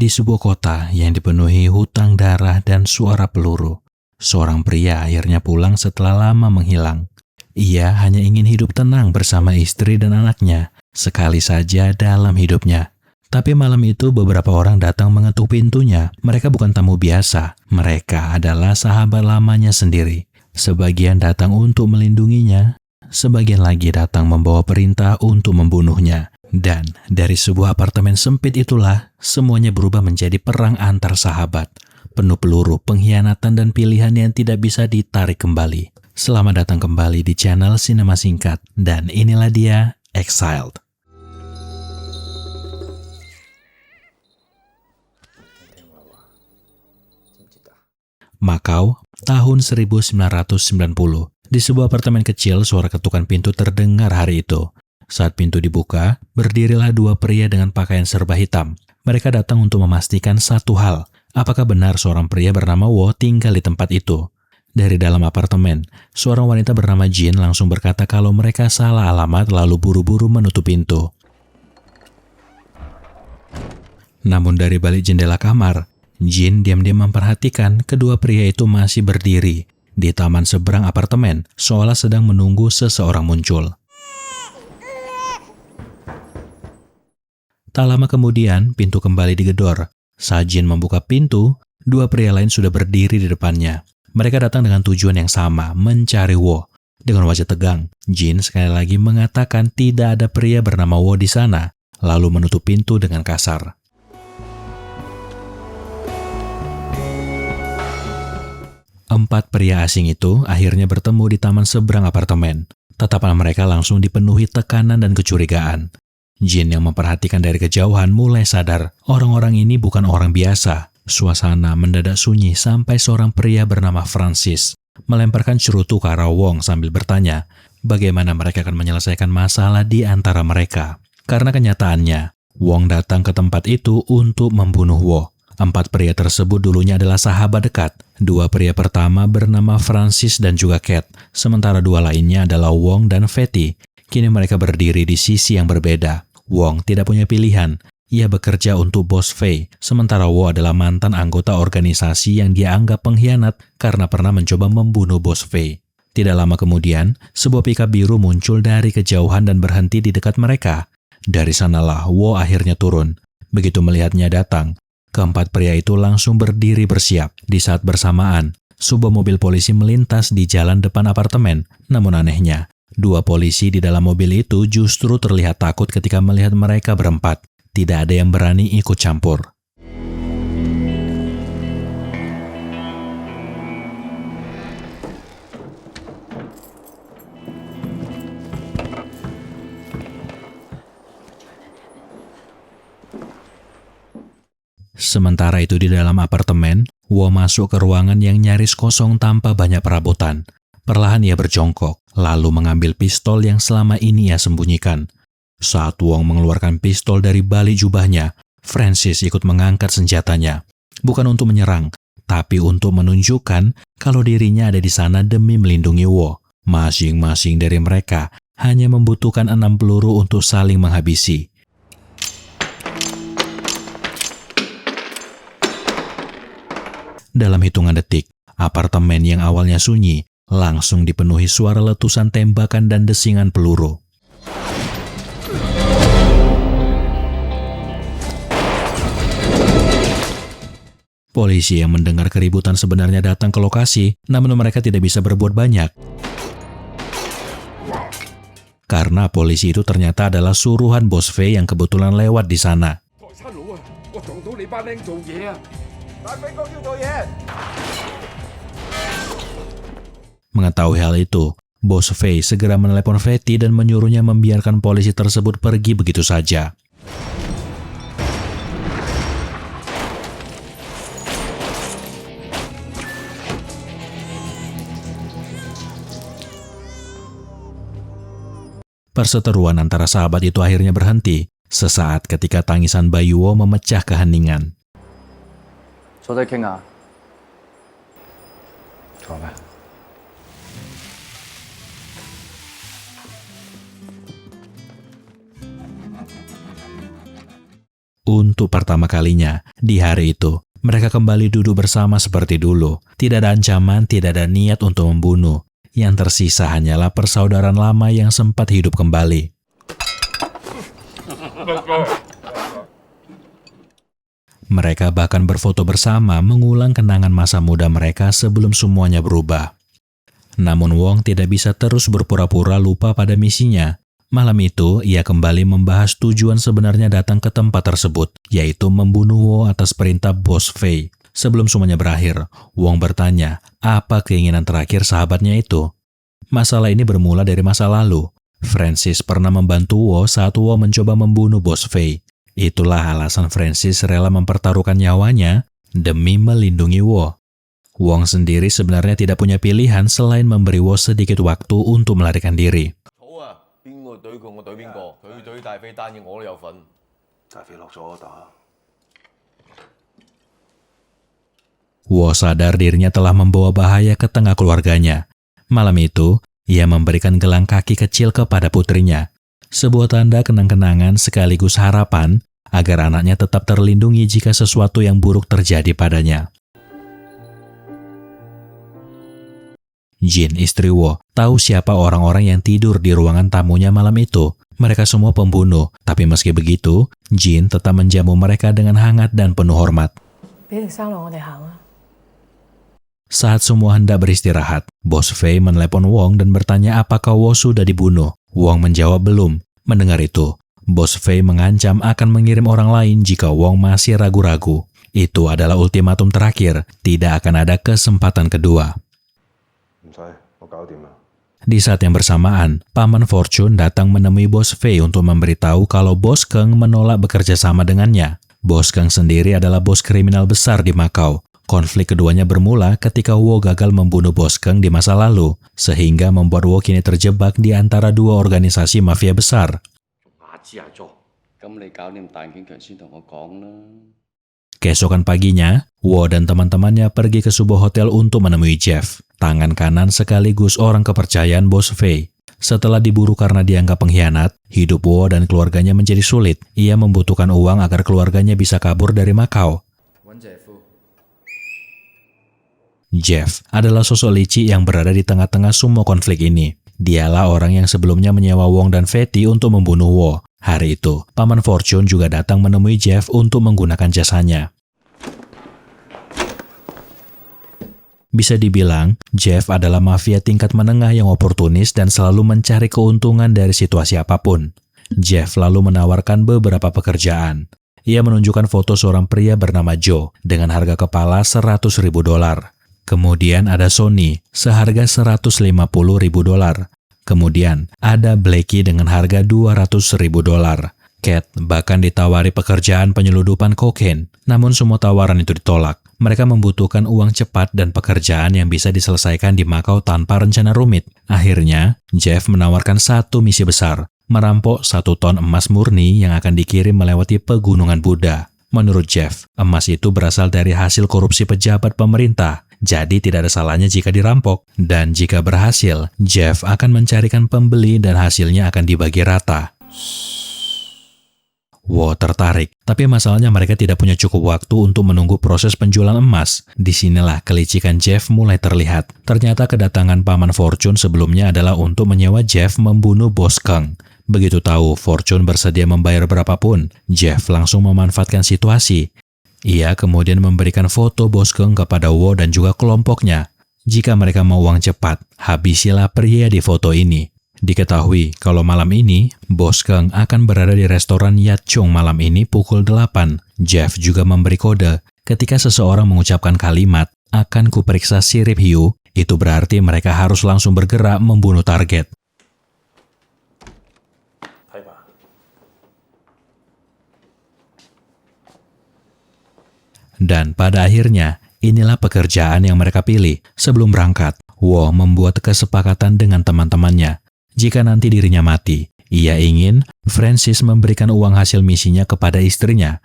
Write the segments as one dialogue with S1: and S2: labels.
S1: Di sebuah kota yang dipenuhi hutang darah dan suara peluru, seorang pria akhirnya pulang setelah lama menghilang. Ia hanya ingin hidup tenang bersama istri dan anaknya, sekali saja dalam hidupnya. Tapi malam itu beberapa orang datang mengetuk pintunya. Mereka bukan tamu biasa, mereka adalah sahabat lamanya sendiri. Sebagian datang untuk melindunginya, sebagian lagi datang membawa perintah untuk membunuhnya. Dan dari sebuah apartemen sempit itulah, semuanya berubah menjadi perang antar sahabat. Penuh peluru, pengkhianatan, dan pilihan yang tidak bisa ditarik kembali. Selamat datang kembali di channel Sinema Singkat. Dan inilah dia, Exiled. Makau, tahun 1990. Di sebuah apartemen kecil, suara ketukan pintu terdengar hari itu. Saat pintu dibuka, berdirilah dua pria dengan pakaian serba hitam. Mereka datang untuk memastikan satu hal. Apakah benar seorang pria bernama Wo tinggal di tempat itu? Dari dalam apartemen, seorang wanita bernama Jin langsung berkata kalau mereka salah alamat lalu buru-buru menutup pintu. Namun dari balik jendela kamar, Jin diam-diam memperhatikan kedua pria itu masih berdiri di taman seberang apartemen, seolah sedang menunggu seseorang muncul. Tak lama kemudian, pintu kembali digedor. Saat Jin membuka pintu, dua pria lain sudah berdiri di depannya. Mereka datang dengan tujuan yang sama, mencari Wo. Dengan wajah tegang, Jin sekali lagi mengatakan tidak ada pria bernama Wo di sana, lalu menutup pintu dengan kasar. Empat pria asing itu akhirnya bertemu di taman seberang apartemen. Tatapan mereka langsung dipenuhi tekanan dan kecurigaan. Jin yang memperhatikan dari kejauhan mulai sadar orang-orang ini bukan orang biasa. Suasana mendadak sunyi sampai seorang pria bernama Francis melemparkan cerutu ke arah Wong sambil bertanya bagaimana mereka akan menyelesaikan masalah di antara mereka. Karena kenyataannya, Wong datang ke tempat itu untuk membunuh Wo. Empat pria tersebut dulunya adalah sahabat dekat. Dua pria pertama bernama Francis dan juga Cat, sementara dua lainnya adalah Wong dan Fatty. Kini mereka berdiri di sisi yang berbeda. Wong tidak punya pilihan. Ia bekerja untuk bos Fei, sementara Wo adalah mantan anggota organisasi yang dia anggap pengkhianat karena pernah mencoba membunuh bos Fei. Tidak lama kemudian, sebuah pickup biru muncul dari kejauhan dan berhenti di dekat mereka. Dari sanalah Wo akhirnya turun. Begitu melihatnya datang, keempat pria itu langsung berdiri bersiap. Di saat bersamaan, sebuah mobil polisi melintas di jalan depan apartemen. Namun anehnya, dua polisi di dalam mobil itu justru terlihat takut ketika melihat mereka berempat. Tidak ada yang berani ikut campur. Sementara itu di dalam apartemen, Wo masuk ke ruangan yang nyaris kosong tanpa banyak perabotan. Perlahan ia berjongkok, lalu mengambil pistol yang selama ini ia sembunyikan. Saat Wong mengeluarkan pistol dari balik jubahnya, Francis ikut mengangkat senjatanya. Bukan untuk menyerang, tapi untuk menunjukkan kalau dirinya ada di sana demi melindungi Wo. Masing-masing dari mereka hanya membutuhkan 6 peluru untuk saling menghabisi. Dalam hitungan detik, apartemen yang awalnya sunyi langsung dipenuhi suara letusan tembakan dan desingan peluru. Polisi yang mendengar keributan sebenarnya datang ke lokasi, namun mereka tidak bisa berbuat banyak. Karena polisi itu ternyata adalah suruhan bos Fei yang kebetulan lewat di sana. Mengetahui hal itu, bos Fei segera menelepon Fatty dan menyuruhnya membiarkan polisi tersebut pergi begitu saja. Perseteruan antara sahabat itu akhirnya berhenti, sesaat ketika tangisan Bayu Wo memecah keheningan. Untuk untuk pertama kalinya. Di hari itu, mereka kembali duduk bersama seperti dulu. Tidak ada ancaman, tidak ada niat untuk membunuh. Yang tersisa hanyalah persaudaraan lama yang sempat hidup kembali. Mereka bahkan berfoto bersama mengulang kenangan masa muda mereka sebelum semuanya berubah. Namun Wong tidak bisa terus berpura-pura lupa pada misinya. Malam itu, ia kembali membahas tujuan sebenarnya datang ke tempat tersebut, yaitu membunuh Wo atas perintah Bos Fei. Sebelum semuanya berakhir, Wong bertanya, apa keinginan terakhir sahabatnya itu? Masalah ini bermula dari masa lalu. Francis pernah membantu Wo saat Wo mencoba membunuh Bos Fei. Itulah alasan Francis rela mempertaruhkan nyawanya demi melindungi Wo. Wong sendiri sebenarnya tidak punya pilihan selain memberi Wo sedikit waktu untuk melarikan diri. Wo sadar dirinya telah membawa bahaya ke tengah keluarganya. Malam itu, ia memberikan gelang kaki kecil kepada putrinya. Sebuah tanda kenang-kenangan sekaligus harapan agar anaknya tetap terlindungi jika sesuatu yang buruk terjadi padanya. Jin, istri Wo, tahu siapa orang-orang yang tidur di ruangan tamunya malam itu. Mereka semua pembunuh, tapi meski begitu, Jin tetap menjamu mereka dengan hangat dan penuh hormat. Saat semua hendak beristirahat, Bos Fei menelepon Wong dan bertanya apakah Wo sudah dibunuh. Wong menjawab belum. Mendengar itu, Bos Fei mengancam akan mengirim orang lain jika Wong masih ragu-ragu. Itu adalah ultimatum terakhir, tidak akan ada kesempatan kedua. Di saat yang bersamaan, Paman Fortune datang menemui Bos Fei untuk memberitahu kalau Bos Keng menolak bekerja sama dengannya. Bos Keng sendiri adalah bos kriminal besar di Makau. Konflik keduanya bermula ketika Wo gagal membunuh Bos Keng di masa lalu, sehingga membuat Wo kini terjebak di antara dua organisasi mafia besar. Keesokan paginya, Wo dan teman-temannya pergi ke sebuah hotel untuk menemui Jeff, tangan kanan sekaligus orang kepercayaan Bos Fei. Setelah diburu karena dianggap pengkhianat, hidup Wo dan keluarganya menjadi sulit. Ia membutuhkan uang agar keluarganya bisa kabur dari Makau. Jeff adalah sosok licik yang berada di tengah-tengah semua konflik ini. Dialah orang yang sebelumnya menyewa Wong dan Fatty untuk membunuh Wo. Hari itu, Paman Fortune juga datang menemui Jeff untuk menggunakan jasanya. Bisa dibilang, Jeff adalah mafia tingkat menengah yang oportunis dan selalu mencari keuntungan dari situasi apapun. Jeff lalu menawarkan beberapa pekerjaan. Ia menunjukkan foto seorang pria bernama Joe dengan harga kepala $100.000. Kemudian ada Sony, seharga $150.000. Kemudian ada Blackie dengan harga $200.000. Cat bahkan ditawari pekerjaan penyeludupan kokain, namun semua tawaran itu ditolak. Mereka membutuhkan uang cepat dan pekerjaan yang bisa diselesaikan di Makau tanpa rencana rumit. Akhirnya, Jeff menawarkan satu misi besar, merampok 1 ton emas murni yang akan dikirim melewati pegunungan Buddha. Menurut Jeff, emas itu berasal dari hasil korupsi pejabat pemerintah. Jadi tidak ada salahnya jika dirampok. Dan jika berhasil, Jeff akan mencarikan pembeli dan hasilnya akan dibagi rata. Wo tertarik, tapi masalahnya mereka tidak punya cukup waktu untuk menunggu proses penjualan emas. Disinilah kelicikan Jeff mulai terlihat. Ternyata kedatangan Paman Fortune sebelumnya adalah untuk menyewa Jeff membunuh Bos Keng. Begitu tahu Fortune bersedia membayar berapapun, Jeff langsung memanfaatkan situasi. Ia kemudian memberikan foto Bos Keng kepada Wo dan juga kelompoknya. Jika mereka mau uang cepat, habisilah pria di foto ini. Diketahui kalau malam ini, Bos Keng akan berada di restoran Yat Chung malam ini pukul 8. Jeff juga memberi kode. Ketika seseorang mengucapkan kalimat, akan kuperiksa sirip hiu, itu berarti mereka harus langsung bergerak membunuh target. Dan pada akhirnya, inilah pekerjaan yang mereka pilih. Sebelum berangkat, Wo membuat kesepakatan dengan teman-temannya. Jika nanti dirinya mati, ia ingin Francis memberikan uang hasil misinya kepada istrinya.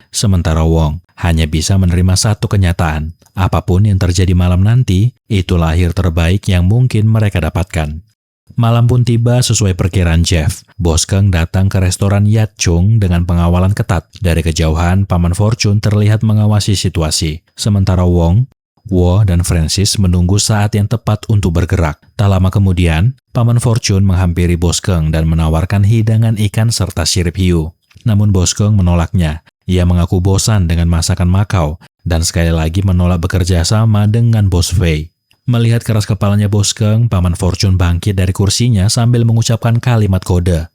S1: Sementara Wong hanya bisa menerima satu kenyataan. Apapun yang terjadi malam nanti, itulah akhir terbaik yang mungkin mereka dapatkan. Malam pun tiba sesuai perkiraan Jeff. Bos Keng datang ke restoran Yat Chung dengan pengawalan ketat. Dari kejauhan, Paman Fortune terlihat mengawasi situasi. Sementara Wong, Wo, dan Francis menunggu saat yang tepat untuk bergerak. Tak lama kemudian, Paman Fortune menghampiri Bos Keng dan menawarkan hidangan ikan serta sirip hiu. Namun Bos Keng menolaknya. Ia mengaku bosan dengan masakan Makau dan sekali lagi menolak bekerja sama dengan Bos Fei. Melihat keras kepalanya Bos Keng, Paman Fortune bangkit dari kursinya sambil mengucapkan kalimat kode.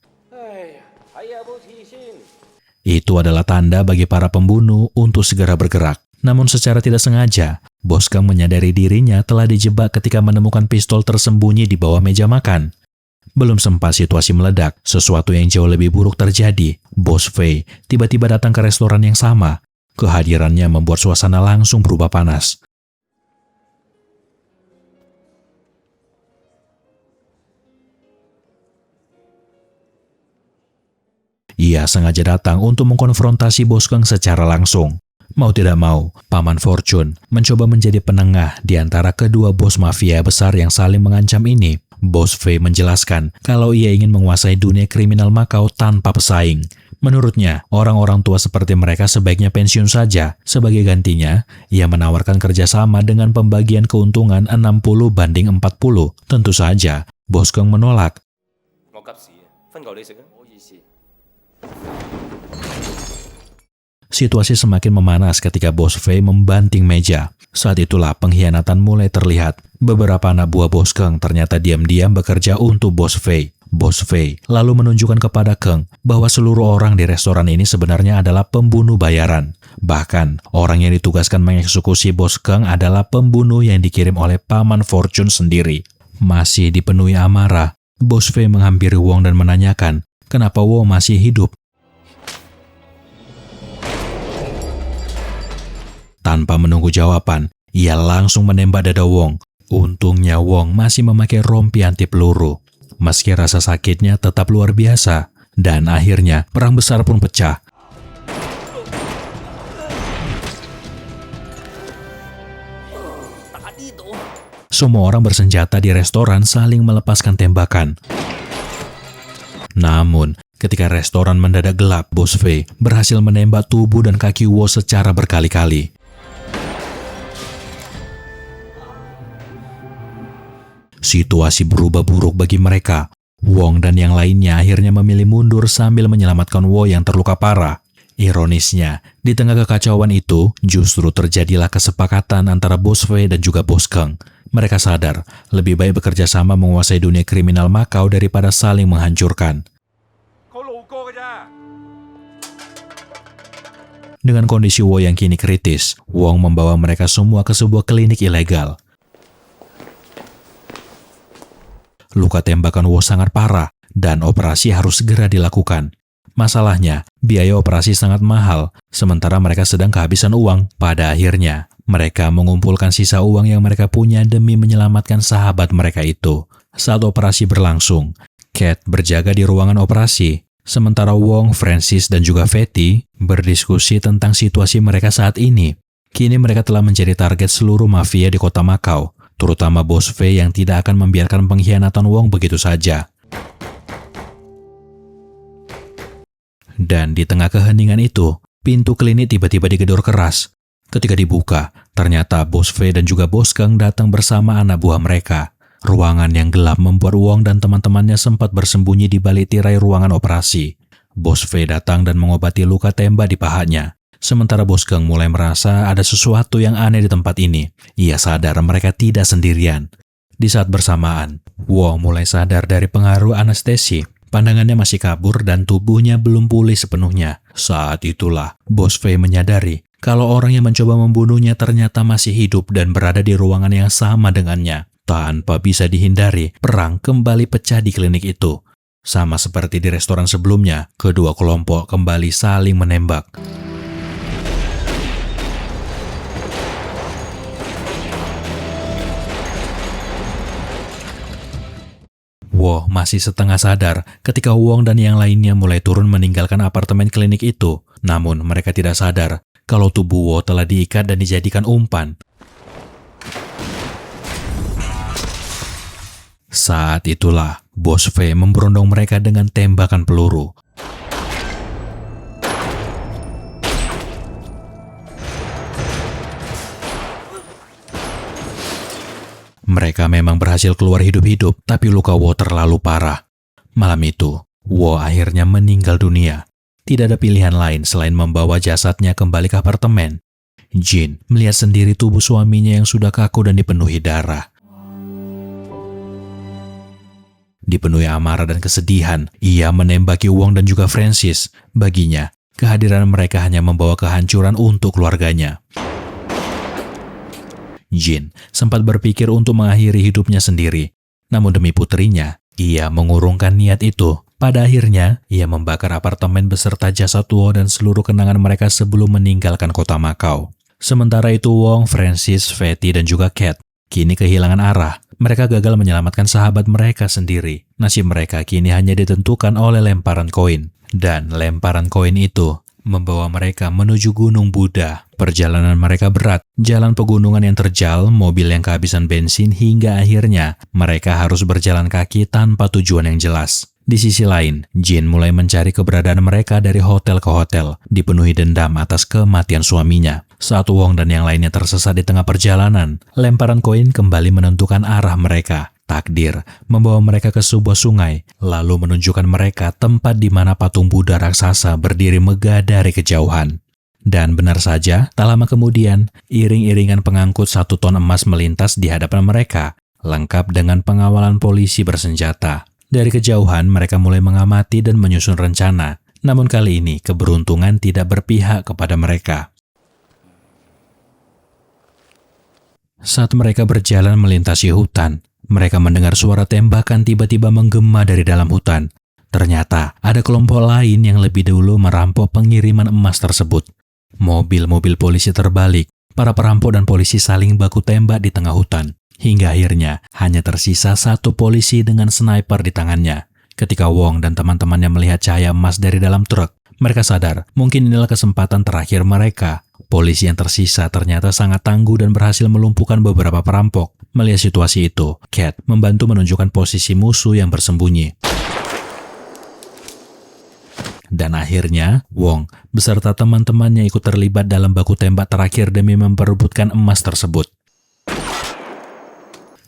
S1: Itu adalah tanda bagi para pembunuh untuk segera bergerak. Namun secara tidak sengaja, Bos Keng menyadari dirinya telah dijebak ketika menemukan pistol tersembunyi di bawah meja makan. Belum sempat situasi meledak, sesuatu yang jauh lebih buruk terjadi. Bos Fei tiba-tiba datang ke restoran yang sama. Kehadirannya membuat suasana langsung berubah panas. Ia sengaja datang untuk mengkonfrontasi Bos Keng secara langsung. Mau tidak mau, Paman Fortune mencoba menjadi penengah di antara kedua bos mafia besar yang saling mengancam ini. Bos Fei menjelaskan kalau ia ingin menguasai dunia kriminal Makau tanpa pesaing. Menurutnya, orang-orang tua seperti mereka sebaiknya pensiun saja. Sebagai gantinya, ia menawarkan kerjasama dengan pembagian keuntungan 60-40. Tentu saja, Bos Keng menolak. Situasi semakin memanas ketika Bos Fei membanting meja. Saat itulah pengkhianatan mulai terlihat. Beberapa anak buah Bos Keng ternyata diam-diam bekerja untuk Bos Fei. Bos Fei lalu menunjukkan kepada Keng bahwa seluruh orang di restoran ini sebenarnya adalah pembunuh bayaran. Bahkan, orang yang ditugaskan mengeksekusi Bos Keng adalah pembunuh yang dikirim oleh Paman Fortune sendiri. Masih dipenuhi amarah, Bos Fei menghampiri Wong dan menanyakan, kenapa Wong masih hidup? Tanpa menunggu jawaban, ia langsung menembak dada Wong. Untungnya Wong masih memakai rompi anti peluru. Meski rasa sakitnya tetap luar biasa, dan akhirnya perang besar pun pecah. Semua orang bersenjata di restoran saling melepaskan tembakan. Namun, ketika restoran mendadak gelap, Bos Fei berhasil menembak tubuh dan kaki Wo secara berkali-kali. Situasi berubah buruk bagi mereka. Wong dan yang lainnya akhirnya memilih mundur sambil menyelamatkan Wo yang terluka parah. Ironisnya, di tengah kekacauan itu, justru terjadilah kesepakatan antara Bos Fei dan juga Bos Keng. Mereka sadar, lebih baik bekerja sama menguasai dunia kriminal Makau daripada saling menghancurkan. Dengan kondisi Wo yang kini kritis, Wong membawa mereka semua ke sebuah klinik ilegal. Luka tembakan Wo sangat parah, dan operasi harus segera dilakukan. Masalahnya, biaya operasi sangat mahal, sementara mereka sedang kehabisan uang. Pada akhirnya, mereka mengumpulkan sisa uang yang mereka punya demi menyelamatkan sahabat mereka itu. Saat operasi berlangsung, Cat berjaga di ruangan operasi, sementara Wong, Francis, dan juga Fatty berdiskusi tentang situasi mereka saat ini. Kini mereka telah menjadi target seluruh mafia di kota Makau, terutama Bos Fei yang tidak akan membiarkan pengkhianatan Wong begitu saja. Dan di tengah keheningan itu, pintu klinik tiba-tiba digedor keras. Ketika dibuka, ternyata Bos Fei dan juga Bos Keng datang bersama anak buah mereka. Ruangan yang gelap membuat Wong dan teman-temannya sempat bersembunyi di balik tirai ruangan operasi. Bos Fei datang dan mengobati luka tembak di pahanya. Sementara Bos Keng mulai merasa ada sesuatu yang aneh di tempat ini. Ia sadar mereka tidak sendirian. Di saat bersamaan, Wong mulai sadar dari pengaruh anestesi. Pandangannya masih kabur dan tubuhnya belum pulih sepenuhnya. Saat itulah, Bos Fei menyadari kalau orang yang mencoba membunuhnya ternyata masih hidup dan berada di ruangan yang sama dengannya. Tanpa bisa dihindari, perang kembali pecah di klinik itu. Sama seperti di restoran sebelumnya, kedua kelompok kembali saling menembak. Wo masih setengah sadar ketika Wong dan yang lainnya mulai turun meninggalkan apartemen klinik itu. Namun mereka tidak sadar kalau tubuh Wo telah diikat dan dijadikan umpan. Saat itulah Bos V memberondong mereka dengan tembakan peluru. Mereka memang berhasil keluar hidup-hidup, tapi luka Wo terlalu parah. Malam itu, Wo akhirnya meninggal dunia. Tidak ada pilihan lain selain membawa jasadnya kembali ke apartemen. Jin melihat sendiri tubuh suaminya yang sudah kaku dan dipenuhi darah. Dipenuhi amarah dan kesedihan, ia menembaki Wong dan juga Francis. Baginya, kehadiran mereka hanya membawa kehancuran untuk keluarganya. Jin sempat berpikir untuk mengakhiri hidupnya sendiri. Namun demi putrinya, ia mengurungkan niat itu. Pada akhirnya, ia membakar apartemen beserta jasad Wo dan seluruh kenangan mereka sebelum meninggalkan kota Makau. Sementara itu Wong, Francis, Fatty, dan juga Cat kini kehilangan arah. Mereka gagal menyelamatkan sahabat mereka sendiri. Nasib mereka kini hanya ditentukan oleh lemparan koin. Dan lemparan koin itu membawa mereka menuju Gunung Buddha. Perjalanan mereka berat, jalan pegunungan yang terjal, mobil yang kehabisan bensin, hingga akhirnya mereka harus berjalan kaki tanpa tujuan yang jelas. Di sisi lain, Jin mulai mencari keberadaan mereka dari hotel ke hotel, dipenuhi dendam atas kematian suaminya. Saat Wong dan yang lainnya tersesat di tengah perjalanan, lemparan koin kembali menentukan arah mereka. Takdir membawa mereka ke sebuah sungai, lalu menunjukkan mereka tempat di mana patung Buddha raksasa berdiri megah dari kejauhan. Dan benar saja, tak lama kemudian, iring-iringan pengangkut 1 ton emas melintas di hadapan mereka, lengkap dengan pengawalan polisi bersenjata. Dari kejauhan, mereka mulai mengamati dan menyusun rencana. Namun kali ini, keberuntungan tidak berpihak kepada mereka. Saat mereka berjalan melintasi hutan, mereka mendengar suara tembakan tiba-tiba menggema dari dalam hutan. Ternyata ada kelompok lain yang lebih dulu merampok pengiriman emas tersebut. Mobil-mobil polisi terbalik, para perampok dan polisi saling baku tembak di tengah hutan. Hingga akhirnya hanya tersisa 1 polisi dengan sniper di tangannya. Ketika Wong dan teman-temannya melihat cahaya emas dari dalam truk, mereka sadar mungkin inilah kesempatan terakhir mereka. Polisi yang tersisa ternyata sangat tangguh dan berhasil melumpuhkan beberapa perampok. Melihat situasi itu, Cat membantu menunjukkan posisi musuh yang bersembunyi. Dan akhirnya, Wong beserta teman-temannya ikut terlibat dalam baku tembak terakhir demi memperebutkan emas tersebut.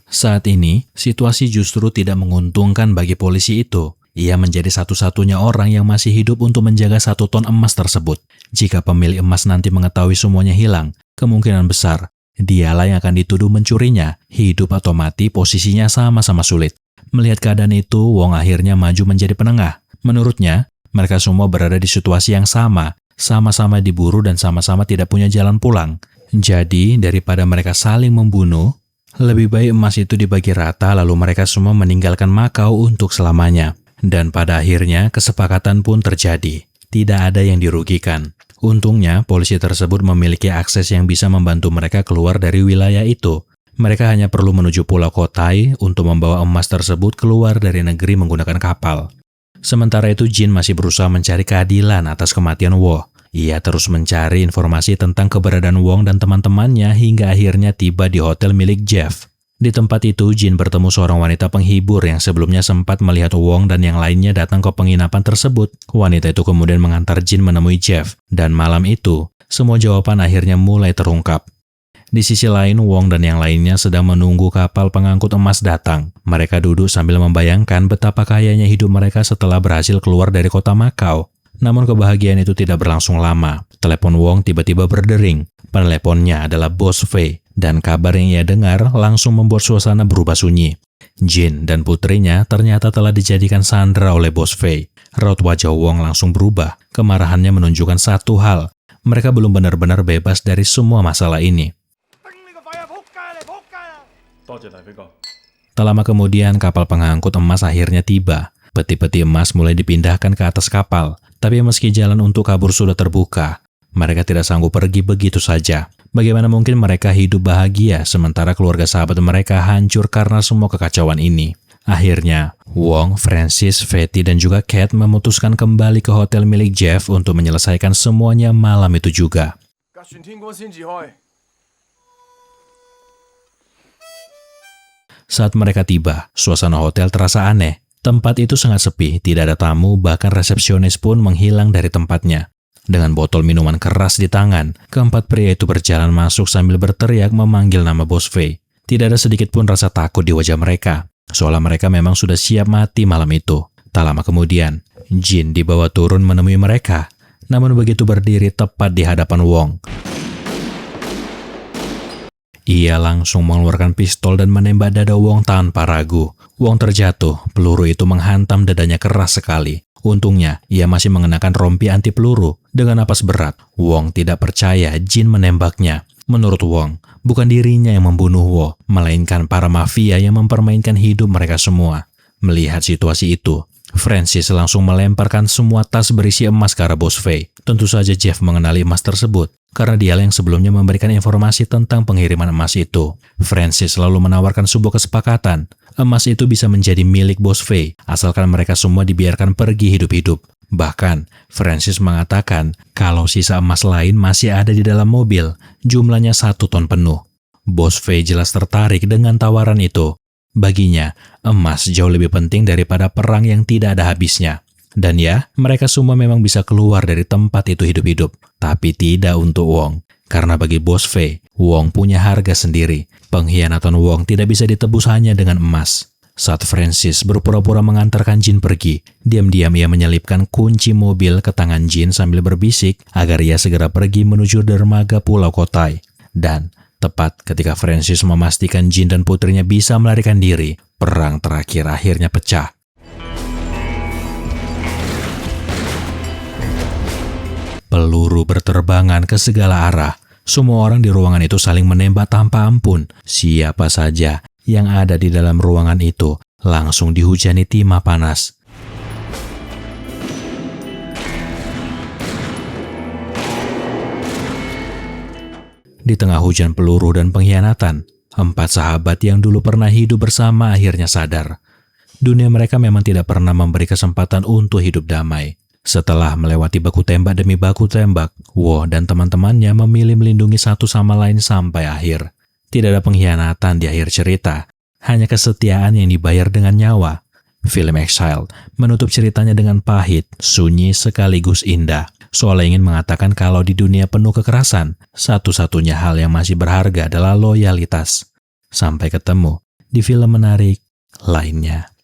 S1: Saat ini, situasi justru tidak menguntungkan bagi polisi itu. Ia menjadi satu-satunya orang yang masih hidup untuk menjaga 1 ton emas tersebut. Jika pemilik emas nanti mengetahui semuanya hilang, kemungkinan besar dialah yang akan dituduh mencurinya. Hidup atau mati posisinya sama-sama sulit. Melihat keadaan itu, Wong akhirnya maju menjadi penengah. Menurutnya, mereka semua berada di situasi yang sama-sama diburu dan sama-sama tidak punya jalan pulang. Jadi, daripada mereka saling membunuh, lebih baik emas itu dibagi rata lalu mereka semua meninggalkan Makau untuk selamanya. Dan pada akhirnya kesepakatan pun terjadi. Tidak ada yang dirugikan. Untungnya polisi tersebut memiliki akses yang bisa membantu mereka keluar dari wilayah itu. Mereka hanya perlu menuju Pulau Kotai untuk membawa emas tersebut keluar dari negeri menggunakan kapal. Sementara itu Jin masih berusaha mencari keadilan atas kematian Wo. Ia terus mencari informasi tentang keberadaan Wong dan teman-temannya hingga akhirnya tiba di hotel milik Jeff. Di tempat itu, Jin bertemu seorang wanita penghibur yang sebelumnya sempat melihat Wong dan yang lainnya datang ke penginapan tersebut. Wanita itu kemudian mengantar Jin menemui Jeff, dan malam itu, semua jawaban akhirnya mulai terungkap. Di sisi lain, Wong dan yang lainnya sedang menunggu kapal pengangkut emas datang. Mereka duduk sambil membayangkan betapa kayanya hidup mereka setelah berhasil keluar dari kota Makau. Namun kebahagiaan itu tidak berlangsung lama. Telepon Wong tiba-tiba berdering. Peneleponnya adalah Bos V, dan kabar yang ia dengar langsung membuat suasana berubah sunyi. Jin dan putrinya ternyata telah dijadikan sandera oleh Bos V. Raut wajah Wong langsung berubah. Kemarahannya menunjukkan satu hal. Mereka belum benar-benar bebas dari semua masalah ini. Tak lama kemudian kapal pengangkut emas akhirnya tiba. Peti-peti emas mulai dipindahkan ke atas kapal. Tapi meski jalan untuk kabur sudah terbuka, mereka tidak sanggup pergi begitu saja. Bagaimana mungkin mereka hidup bahagia sementara keluarga sahabat mereka hancur karena semua kekacauan ini? Akhirnya, Wong, Francis, Fatty, dan juga Cat memutuskan kembali ke hotel milik Jeff untuk menyelesaikan semuanya malam itu juga. Saat mereka tiba, suasana hotel terasa aneh. Tempat itu sangat sepi, tidak ada tamu, bahkan resepsionis pun menghilang dari tempatnya. Dengan botol minuman keras di tangan, keempat pria itu berjalan masuk sambil berteriak memanggil nama Bos Fei. Tidak ada sedikit pun rasa takut di wajah mereka, seolah mereka memang sudah siap mati malam itu. Tak lama kemudian, Jin dibawa turun menemui mereka, namun begitu berdiri tepat di hadapan Wong, ia langsung mengeluarkan pistol dan menembak dada Wong tanpa ragu. Wong terjatuh, peluru itu menghantam dadanya keras sekali. Untungnya, ia masih mengenakan rompi anti peluru. Dengan napas berat, Wong tidak percaya Jin menembaknya. Menurut Wong, bukan dirinya yang membunuh Wo, melainkan para mafia yang mempermainkan hidup mereka semua. Melihat situasi itu, Francis langsung melemparkan semua tas berisi emas ke arah Bos Fei. Tentu saja Jeff mengenali emas tersebut, karena dia yang sebelumnya memberikan informasi tentang pengiriman emas itu. Francis lalu menawarkan sebuah kesepakatan. Emas itu bisa menjadi milik Bos Fei, asalkan mereka semua dibiarkan pergi hidup-hidup. Bahkan, Francis mengatakan kalau sisa emas lain masih ada di dalam mobil, jumlahnya 1 ton penuh. Bos Fei jelas tertarik dengan tawaran itu. Baginya, emas jauh lebih penting daripada perang yang tidak ada habisnya. Dan ya, mereka semua memang bisa keluar dari tempat itu hidup-hidup. Tapi tidak untuk Wong. Karena bagi Bos Fei, Wong punya harga sendiri. Pengkhianatan Wong tidak bisa ditebus hanya dengan emas. Saat Francis berpura-pura mengantarkan Jin pergi, diam-diam ia menyelipkan kunci mobil ke tangan Jin sambil berbisik agar ia segera pergi menuju dermaga Pulau Kotai. Dan tepat ketika Francis memastikan Jin dan putrinya bisa melarikan diri, perang terakhir akhirnya pecah. Peluru berterbangan ke segala arah. Semua orang di ruangan itu saling menembak tanpa ampun. Siapa saja yang ada di dalam ruangan itu langsung dihujani timah panas. Di tengah hujan peluru dan pengkhianatan, 4 sahabat yang dulu pernah hidup bersama akhirnya sadar. Dunia mereka memang tidak pernah memberi kesempatan untuk hidup damai. Setelah melewati baku tembak demi baku tembak, Wo dan teman-temannya memilih melindungi satu sama lain sampai akhir. Tidak ada pengkhianatan di akhir cerita, hanya kesetiaan yang dibayar dengan nyawa. Film Exile menutup ceritanya dengan pahit, sunyi sekaligus indah. Seolah ingin mengatakan kalau di dunia penuh kekerasan, satu-satunya hal yang masih berharga adalah loyalitas. Sampai ketemu di film menarik lainnya.